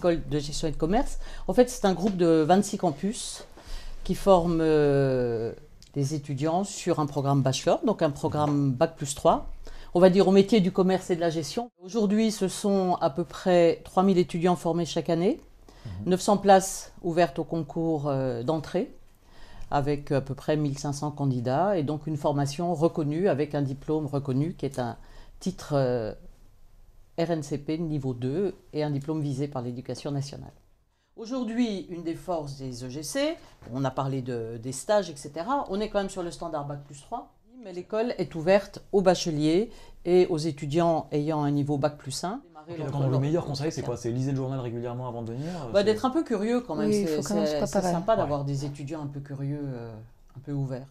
école de gestion et de commerce. En fait, c'est un groupe de 26 campus qui forment des étudiants sur un programme bachelor, donc un programme Bac+3. On va dire au métier du commerce et de la gestion. Aujourd'hui, ce sont à peu près 3000 étudiants formés chaque année, 900 places ouvertes au concours d'entrée, avec à peu près 1500 candidats, et donc une formation reconnue avec un diplôme reconnu qui est un titre RNCP niveau 2 et un diplôme visé par l'Éducation nationale. Aujourd'hui, une des forces des EGC, on a parlé des stages, etc., on est quand même sur le standard Bac+3, mais l'école est ouverte aux bacheliers et aux étudiants ayant un niveau Bac+1. Okay, donc le meilleur conseil, c'est quoi? C'est lisez le journal régulièrement avant de venir? D'être un peu curieux quand même, oui, c'est sympa d'avoir des étudiants un peu curieux, un peu ouverts.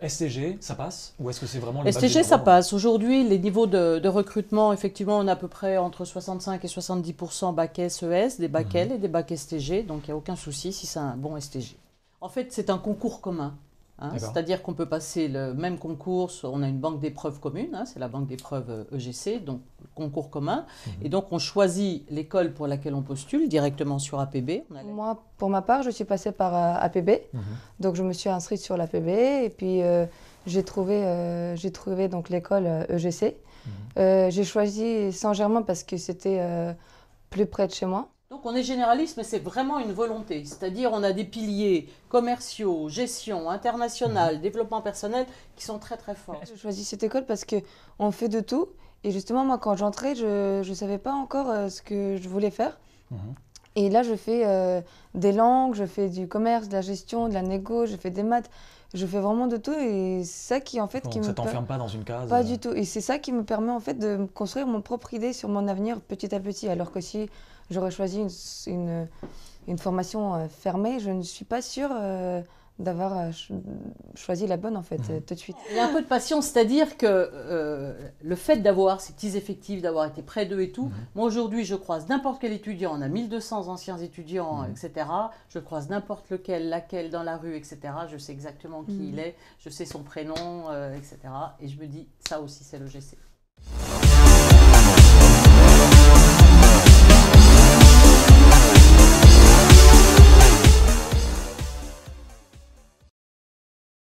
STG, ça passe? Ou est-ce que c'est vraiment le STG, ça passe. Aujourd'hui, les niveaux de recrutement, effectivement, on a à peu près entre 65 et 70% bac SES, des bac L et des bac STG, donc il n'y a aucun souci si c'est un bon STG. En fait, c'est un concours commun. Hein, c'est-à-dire qu'on peut passer le même concours, on a une banque d'épreuves commune, hein, c'est la banque d'épreuves EGC, donc concours commun, et donc on choisit l'école pour laquelle on postule directement sur APB. Moi, pour ma part, je suis passée par APB, donc je me suis inscrite sur l'APB, et puis j'ai trouvé donc l'école EGC. J'ai choisi Saint-Germain parce que c'était plus près de chez moi. Donc on est généraliste, mais c'est vraiment une volonté. C'est-à-dire on a des piliers commerciaux, gestion, internationale, développement personnel qui sont très très forts. J'ai choisi cette école parce qu'on fait de tout. Et justement, moi, quand j'entrais, je ne savais pas encore ce que je voulais faire. Et là, je fais des langues, je fais du commerce, de la gestion, de la négo, je fais des maths. Je fais vraiment de tout et c'est ça qui en fait donc, qui me t'enferme pas dans une case. Pas du tout. Et c'est ça qui me permet en fait de construire mon propre idée sur mon avenir petit à petit. Alors que si j'aurais choisi une formation fermée, je ne suis pas sûre d'avoir choisi la bonne en fait tout de suite. Il y a un peu de patience, c'est-à-dire que le fait d'avoir ces petits effectifs, d'avoir été près d'eux et tout, moi aujourd'hui je croise n'importe quel étudiant, on a 1200 anciens étudiants, etc. Je croise n'importe lequel, laquelle dans la rue, etc. Je sais exactement qui il est, je sais son prénom, etc. Et je me dis, ça aussi c'est le l'EGC.